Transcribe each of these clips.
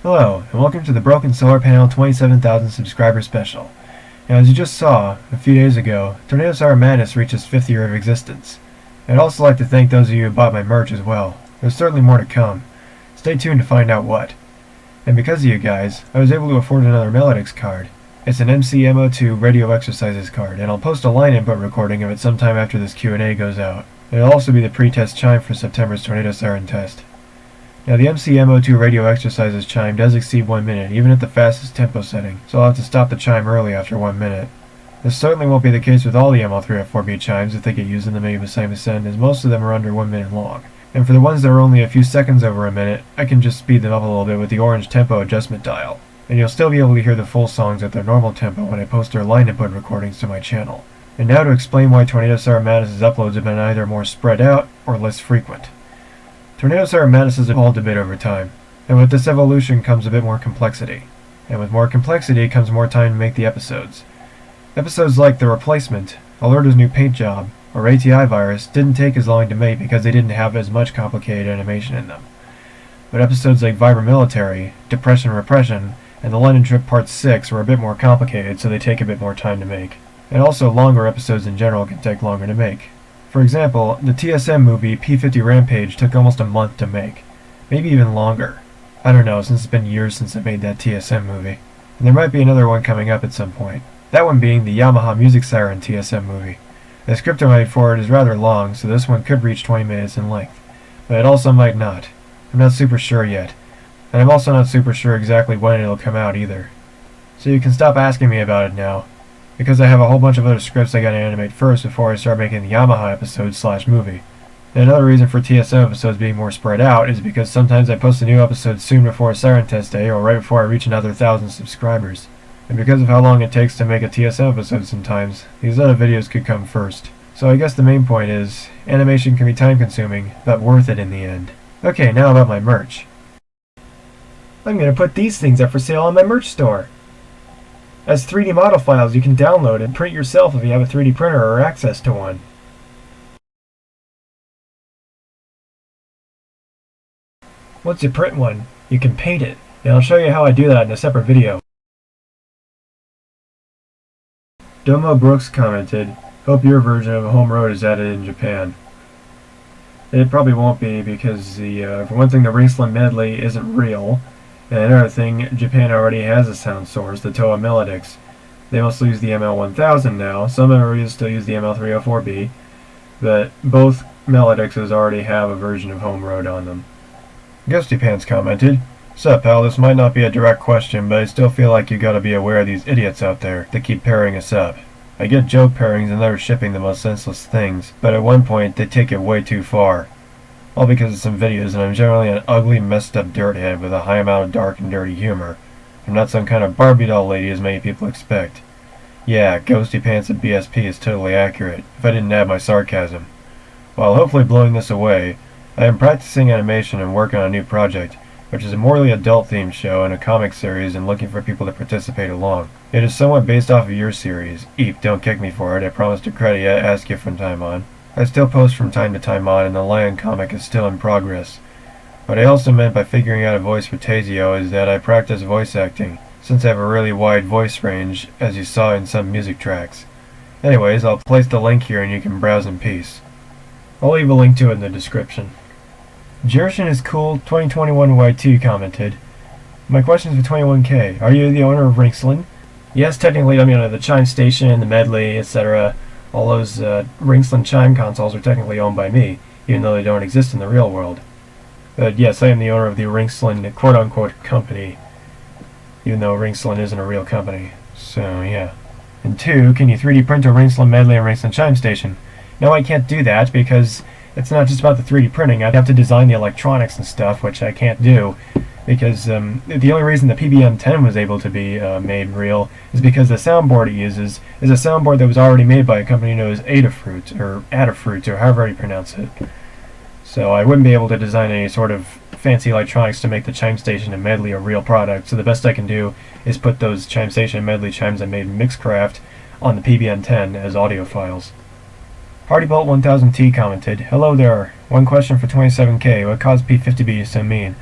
Hello, and welcome to the Broken Solar Panel 27,000 subscriber special. Now, as you just saw, a few days ago, Tornado Siren Madness reached its 5th year of existence. I'd also like to thank those of you who bought my merch as well. There's certainly more to come. Stay tuned to find out what. And because of you guys, I was able to afford another Melodix card. It's an MCMO2 radio exercises card, and I'll post a line input recording of it sometime after this Q&A goes out. It'll also be the pre-test chime for September's Tornado Siren test. Now, the MCMO2 radio exercises chime does exceed 1 minute, even at the fastest tempo setting, so I'll have to stop the chime early after 1 minute. This certainly won't be the case with all the ML3F4B chimes if they get used in the MIDI Messiah Ascend, as most of them are under 1 minute long. And for the ones that are only a few seconds over a minute, I can just speed them up a little bit with the orange tempo adjustment dial. And you'll still be able to hear the full songs at their normal tempo when I post their line input recordings to my channel. And now to explain why Tornado Siren Madness's uploads have been either more spread out or less frequent. Tornado Siren Madness has evolved a bit over time, and with this evolution comes a bit more complexity. And with more complexity comes more time to make the episodes. Episodes like The Replacement, Alerta's New Paint Job, or ATI Virus didn't take as long to make because they didn't have as much complicated animation in them. But episodes like Vibra Military, Depression Repression, and The London Trip Part 6 were a bit more complicated, so they take a bit more time to make. And also longer episodes in general can take longer to make. For example, the TSM movie P-50 Rampage took almost a month to make. Maybe even longer. I don't know, since it's been years since I made that TSM movie. And there might be another one coming up at some point. That one being the Yamaha Music Siren TSM movie. The script I made for it is rather long, so this one could reach 20 minutes in length. But it also might not. I'm not super sure yet. And I'm also not super sure exactly when it'll come out either. So you can stop asking me about it now, because I have a whole bunch of other scripts I gotta animate first before I start making the Yamaha episode/movie. And another reason for TSM episodes being more spread out is because sometimes I post a new episode soon before Siren Test Day or right before I reach another 1,000 subscribers. And because of how long it takes to make a TSM episode sometimes, these other videos could come first. So I guess the main point is, animation can be time consuming, but worth it in the end. Okay, now about my merch. I'm gonna put these things up for sale on my merch store. As 3D model files you can download and print yourself if you have a 3D printer or access to one. Once you print one, you can paint it, and I'll show you how I do that in a separate video. Domo Brooks commented, "Hope your version of Home Road is added in Japan." It probably won't be because for one thing, the Ringsland medley isn't real. And another thing, Japan already has a sound source, the Toa Melodix. They mostly use the ML1000 now. Some areas still use the ML304B, but both Melodixes already have a version of Home Road on them. Ghosty Pants commented, "Sup pal, this might not be a direct question, but I still feel like you gotta be aware of these idiots out there that keep pairing us up. I get joke pairings and they're shipping the most senseless things, but at one point they take it way too far. All because of some videos, and I'm generally an ugly, messed up dirthead with a high amount of dark and dirty humor. I'm not some kind of Barbie doll lady as many people expect. Yeah, Ghosty Pants at BSP is totally accurate, if I didn't add my sarcasm. While hopefully blowing this away, I am practicing animation and working on a new project, which is a morally adult-themed show and a comic series and looking for people to participate along. It is somewhat based off of your series. Eep, don't kick me for it, I promise to credit you, ask you from time on. I still post from time to time on, and the Lion comic is still in progress. What I also meant by figuring out a voice for Tazio is that I practice voice acting, since I have a really wide voice range, as you saw in some music tracks. Anyways, I'll place the link here and you can browse in peace. I'll leave a link to it in the description. Jershon is cool 2021 YT commented, "My question is for 21K. Are you the owner of Ringsland?" Yes, technically, the chime station, the medley, etc. All those Ringsland chime consoles are technically owned by me, even though they don't exist in the real world. But yes, I am the owner of the Ringsland quote-unquote company, even though Ringsland isn't a real company. So, yeah. And 2, can you 3D print a Ringsland medley and Ringsland chime station? No, I can't do that because it's not just about the 3D printing. I'd have to design the electronics and stuff, which I can't do. Because the only reason the PBM-10 was able to be made real is because the soundboard it uses is a soundboard that was already made by a company known as Adafruit, or however you pronounce it. So I wouldn't be able to design any sort of fancy electronics to make the chime station and medley a real product, so the best I can do is put those chime station and medley chimes I made in Mixcraft on the PBM-10 as audio files. HardyBolt1000T commented, "Hello there. One question for 27K. What caused P50B so mean?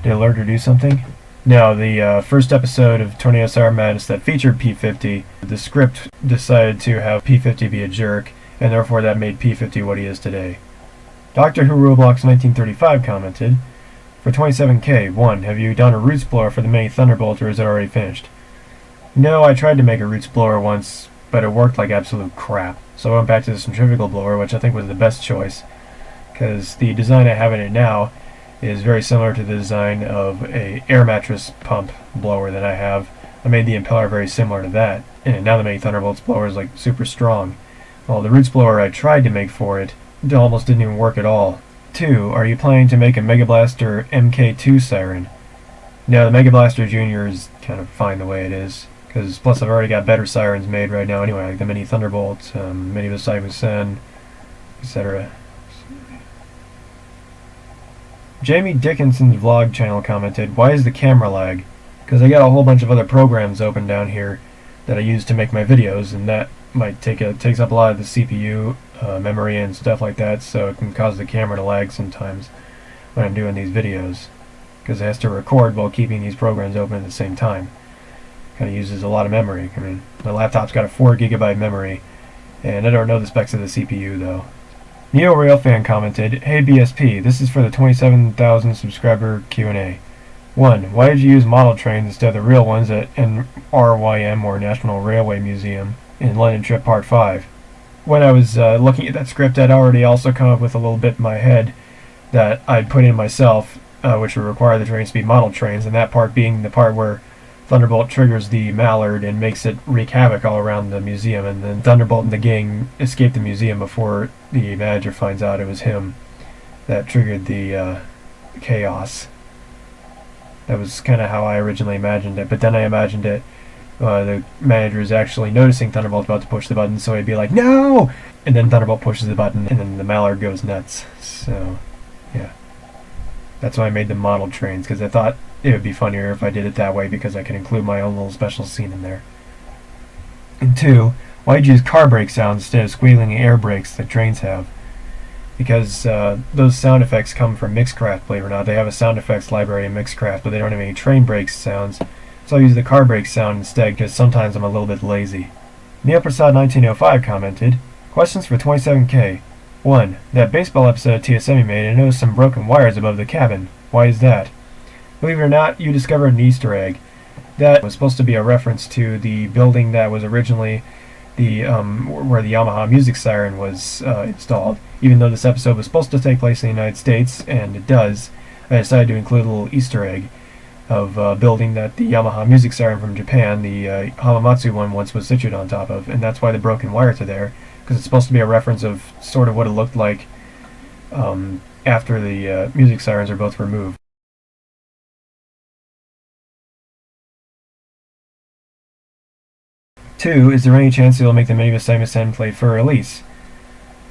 Did Alerta do something?" Now, the first episode of Tornado Siren Madness that featured P50, the script decided to have P50 be a jerk, and therefore that made P50 what he is today. Doctor Who Roblox 1935 commented, for 27k, 1. Have you done a roots blower for the mini Thunderbolt, or is it already finished? No, I tried to make a roots blower once, but it worked like absolute crap. So I went back to the centrifugal blower, which I think was the best choice, because the design I have in it now is very similar to the design of a air mattress pump blower that I have. I made the impeller very similar to that, and now the mini Thunderbolts blower is like super strong. Well, the roots blower I tried to make for it almost didn't even work at all. 2. Are you planning to make a Mega Blaster MK2 siren? No, the Mega Blaster Jr. is kind of fine the way it is. Because plus I've already got better sirens made right now anyway, like the mini Thunderbolt, mini Visaymu Sen, etc. Jamie Dickinson's vlog channel commented, why is the camera lag? Because I got a whole bunch of other programs open down here that I use to make my videos, and that might takes up a lot of the CPU memory and stuff like that, so it can cause the camera to lag sometimes when I'm doing these videos, because it has to record while keeping these programs open at the same time. Kind of uses a lot of memory. I mean, my laptop's got a 4 GB memory, and I don't know the specs of the CPU though. Neo Railfan commented, hey BSP, this is for the 27,000 subscriber Q&A. 1. Why did you use model trains instead of the real ones at NRYM, or National Railway Museum, in London Trip Part 5? When I was looking at that script, I'd already also come up with a little bit in my head that I'd put in myself, which would require the trains to be model trains, and that part being the part where Thunderbolt triggers the mallard and makes it wreak havoc all around the museum, and then Thunderbolt and the gang escape the museum before the manager finds out it was him that triggered the chaos. That was kind of how I originally imagined it, but then I imagined it the manager is actually noticing Thunderbolt's about to push the button, so he'd be like, no! And then Thunderbolt pushes the button, and then the mallard goes nuts. So, yeah. That's why I made them model trains, because I thought it would be funnier if I did it that way, because I could include my own little special scene in there. And 2, why'd you use car brake sounds instead of squealing air brakes that trains have? Because those sound effects come from Mixcraft, believe it or not. They have a sound effects library in Mixcraft, but they don't have any train brake sounds. So I'll use the car brake sound instead, because sometimes I'm a little bit lazy. Neil Prasad 1905 commented, questions for 27k. 1. That baseball episode TSM made, I noticed some broken wires above the cabin. Why is that? Believe it or not, you discovered an Easter egg. That was supposed to be a reference to the building that was originally the where the Yamaha music siren was installed. Even though this episode was supposed to take place in the United States, and it does, I decided to include a little Easter egg of a building that the Yamaha music siren from Japan, the Hamamatsu one, once was situated on top of, and that's why the broken wires are there, because it's supposed to be a reference of sort of what it looked like after the music sirens are both removed. Two, is there any chance you'll make the mini Visaymu Sen play for release?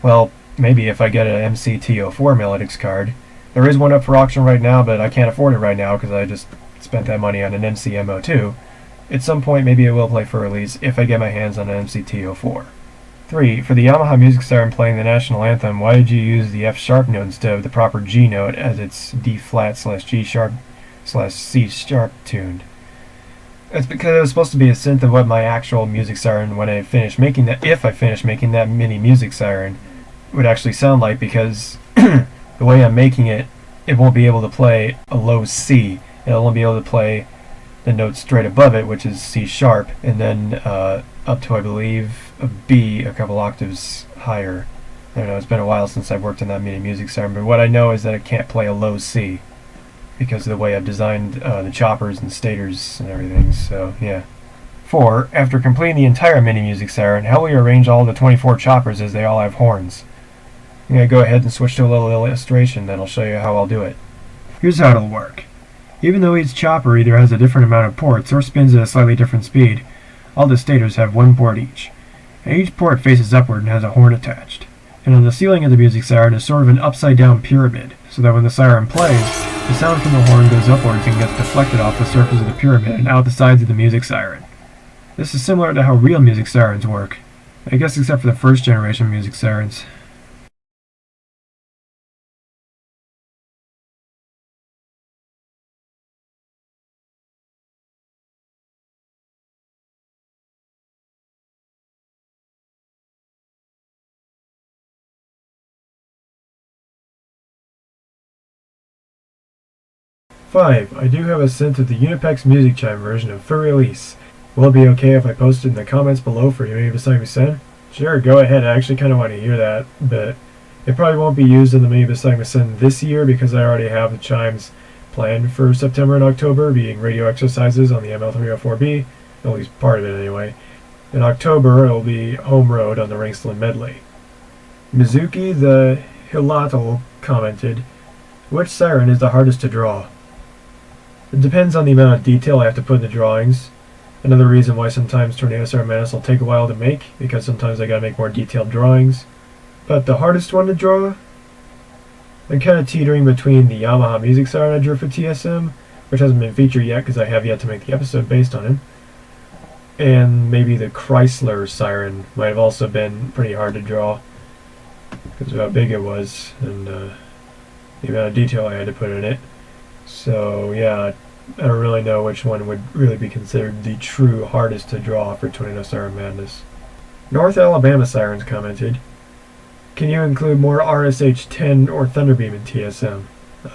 Well, maybe if I get an MCT04 Melodix card. There is one up for auction right now, but I can't afford it right now because I just spent that money on an MCM02. At some point, maybe it will play for release if I get my hands on an MCT04. 3. For the Yamaha music siren playing the national anthem, why did you use the F sharp note instead of the proper G note, as it's D flat / G sharp / C sharp tuned? It's because it was supposed to be a synth of what my actual music siren, when I finish making that, if I finish making that mini music siren, would actually sound like, because the way I'm making it, it won't be able to play a low C. It'll only be able to play the note straight above it, which is C sharp, and then up to, I believe, a B, a couple octaves higher. I don't know, it's been a while since I've worked on that mini music siren, but what I know is that it can't play a low C because of the way I've designed the choppers and stators and everything, so yeah. 4. After completing the entire mini music siren, how will you arrange all the 24 choppers as they all have horns? I'm going to go ahead and switch to a little illustration, then I'll show you how I'll do it. Here's how it'll work. Even though each chopper either has a different amount of ports or spins at a slightly different speed, all the stators have one port each. And each port faces upward and has a horn attached. And on the ceiling of the music siren is sort of an upside-down pyramid, so that when the siren plays, the sound from the horn goes upwards and gets deflected off the surface of the pyramid and out the sides of the music siren. This is similar to how real music sirens work, I guess except for the first generation music sirens. 5. I do have a synth of the Unipex music chime version of for release. Will it be okay if I post it in the comments below for you beside me Sen? Sure, go ahead. I actually kind of want to hear that, but it probably won't be used in the Mini beside me Sen this year because I already have the chimes planned for September and October, being radio exercises on the ML304B, at least part of it anyway. In October, it will be Home Road on the Ringsland medley. Mizuki the Hilato commented, which siren is the hardest to draw? It depends on the amount of detail I have to put in the drawings. Another reason why sometimes Tornado Siren Madness will take a while to make, because sometimes I gotta make more detailed drawings. But the hardest one to draw? I'm kind of teetering between the Yamaha music siren I drew for TSM, which hasn't been featured yet because I have yet to make the episode based on him, and maybe the Chrysler siren might have also been pretty hard to draw because of how big it was and the amount of detail I had to put in it. So yeah, I don't really know which one would really be considered the true hardest to draw for Tornado Siren Madness. North Alabama Sirens commented, can you include more RSH-10 or Thunderbeam in TSM?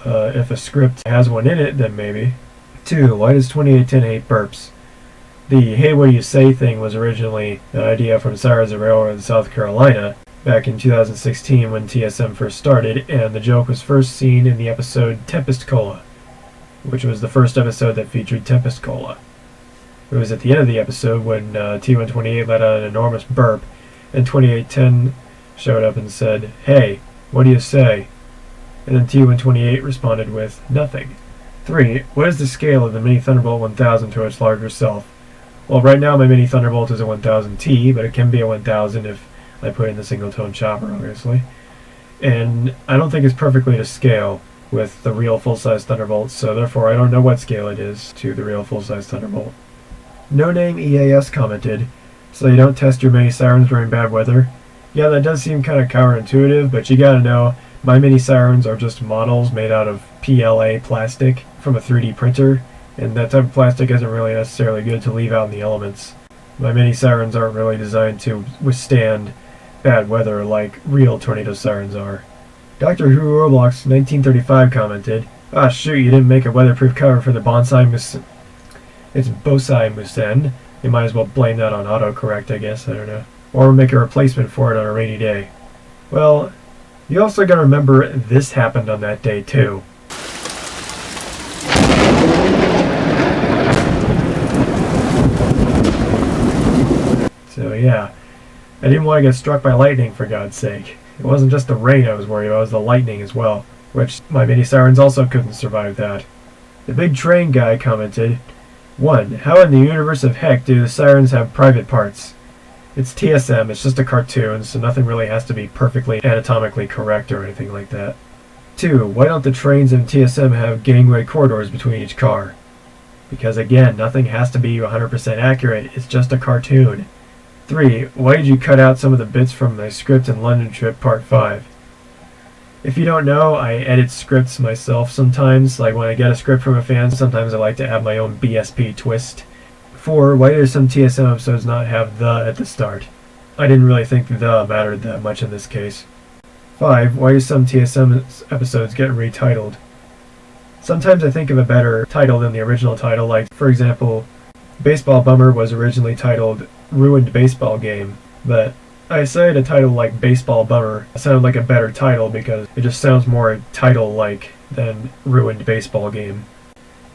If a script has one in it, then maybe. 2. Why does 2810 hate burps? The hey what do you say thing was originally an idea from Sirens of Railroad in South Carolina back in 2016 when TSM first started, and the joke was first seen in the episode Tempest Cola, which was the first episode that featured Tempest Cola. It was at the end of the episode when T128 let out an enormous burp, and 2810 showed up and said, hey, what do you say? And then T128 responded with, nothing. 3. What is the scale of the Mini Thunderbolt 1000 to its larger self? Well, right now my Mini Thunderbolt is a 1000T, but it can be a 1000 if I put in the single-tone chopper, obviously. And I don't think it's perfectly to scale with the real full-size Thunderbolt, so therefore I don't know what scale it is to the real full-size Thunderbolt. No Name EAS commented, so you don't test your Mini Sirens during bad weather? Yeah, that does seem kind of counterintuitive, but you gotta know, my Mini Sirens are just models made out of PLA plastic from a 3D printer, and that type of plastic isn't really necessarily good to leave out in the elements. My Mini Sirens aren't really designed to withstand bad weather like real Tornado Sirens are. Doctor Who Roblox 1935 commented, ah shoot, you didn't make a weatherproof cover for the Bonsai Musen. It's Bonsai Musen. You might as well blame that on autocorrect, I guess, I don't know. Or make a replacement for it on a rainy day. Well, you also gotta remember this happened on that day too. So yeah, I didn't want to get struck by lightning for God's sake. It wasn't just the rain I was worried about, it was the lightning as well, which my Mini Sirens also couldn't survive that. The Big Train Guy commented, 1. How in the universe of heck do the Sirens have private parts? It's TSM, it's just a cartoon, so nothing really has to be perfectly anatomically correct or anything like that. 2. Why don't the trains in TSM have gangway corridors between each car? Because again, nothing has to be 100% accurate, it's just a cartoon. 3. Why did you cut out some of the bits from my script in London Trip Part 5? If you don't know, I edit scripts myself sometimes, like when I get a script from a fan, sometimes I like to add my own BSP twist. 4. Why do some TSM episodes not have the at the start? I didn't really think the mattered that much in this case. 5. Why do some TSM episodes get retitled? Sometimes I think of a better title than the original title, like, for example, Baseball Bummer was originally titled Ruined Baseball Game, but I decided a title like Baseball Bummer sounded like a better title because it just sounds more title-like than Ruined Baseball Game.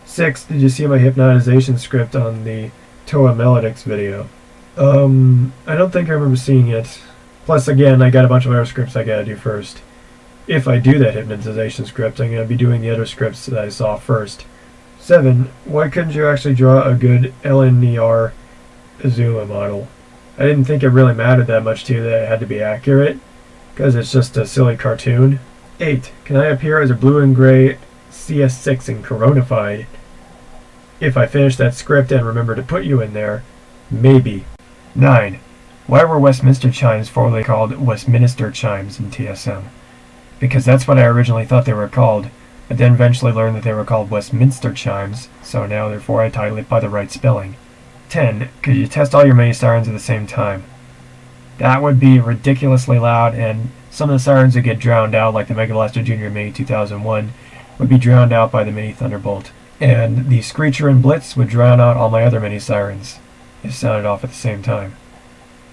6. Did you see my hypnotization script on the Toa Melodix video? I don't think I remember seeing it. Plus, again, I got a bunch of other scripts I gotta do first. If I do that hypnotization script, I'm gonna be doing the other scripts that I saw first. 7. Why couldn't you actually draw a good LNER Azuma model? I didn't think it really mattered that much to you that it had to be accurate, because it's just a silly cartoon. 8. Can I appear as a blue and gray CS6 in Coronafied? If I finish that script and remember to put you in there, maybe. 9. Why were Westminster chimes formerly called Westminster chimes in TSM? Because that's what I originally thought they were called, but then eventually learned that they were called Westminster chimes, so now therefore I title it by the right spelling. 10. Could you test all your mini sirens at the same time? That would be ridiculously loud, and some of the sirens would get drowned out, like the Mega Blaster Junior Mini 2001, would be drowned out by the mini thunderbolt, and the screecher and blitz would drown out all my other mini sirens if sounded off at the same time.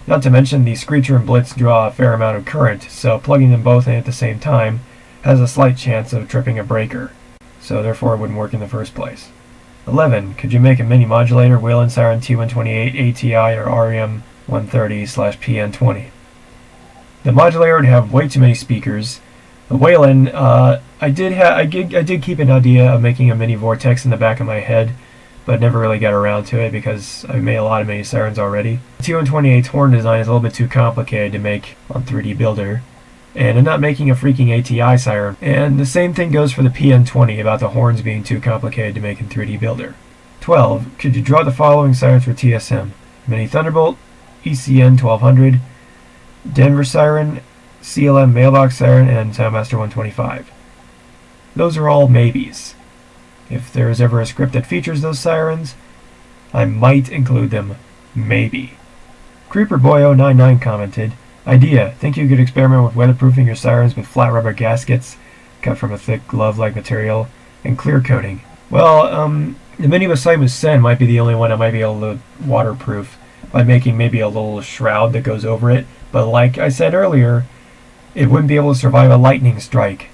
Not to mention the screecher and blitz draw a fair amount of current, so plugging them both in at the same time has a slight chance of tripping a breaker, so therefore it wouldn't work in the first place. 11. Could you make a mini modulator Whalen Siren T128 ATI or REM 130/PN20? The modulator would have way too many speakers. The Whalen, I did keep an idea of making a mini vortex in the back of my head, but never really got around to it because I've made a lot of mini sirens already. The T128's horn design is a little bit too complicated to make on 3D Builder, and I'm not making a freaking ATI siren. And the same thing goes for the PN20 about the horns being too complicated to make in 3D Builder. 12. Could you draw the following sirens for TSM? Mini Thunderbolt, ECN 1200, Denver Siren, CLM Mailbox Siren, and Soundmaster 125. Those are all maybes. If there is ever a script that features those sirens, I might include them. Maybe. CreeperBoy099 commented, idea, think you could experiment with weatherproofing your sirens with flat rubber gaskets cut from a thick glove-like material and clear coating. Well, the Mini Beside Sen might be the only one I might be able to waterproof by making maybe a little shroud that goes over it, but like I said earlier, it wouldn't be able to survive a lightning strike.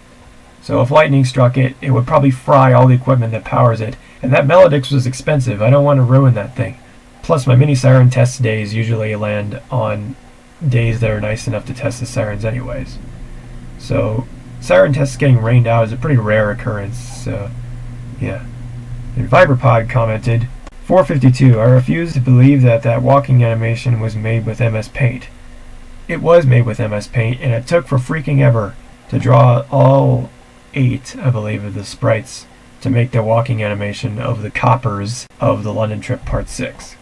So if lightning struck it, it would probably fry all the equipment that powers it, and that Melodix was expensive. I don't want to ruin that thing. Plus, my mini siren test days usually land on days that are nice enough to test the sirens anyways. So, siren tests getting rained out is a pretty rare occurrence, so yeah. And Viberpod commented, 452, I refuse to believe that walking animation was made with MS Paint. It was made with MS Paint, and it took for freaking ever to draw all 8, I believe, of the sprites to make the walking animation of the coppers of the London Trip Part 6.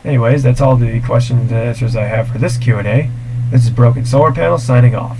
Anyways, that's all the questions and answers I have for this Q&A. This is Broken Solar Panel signing off.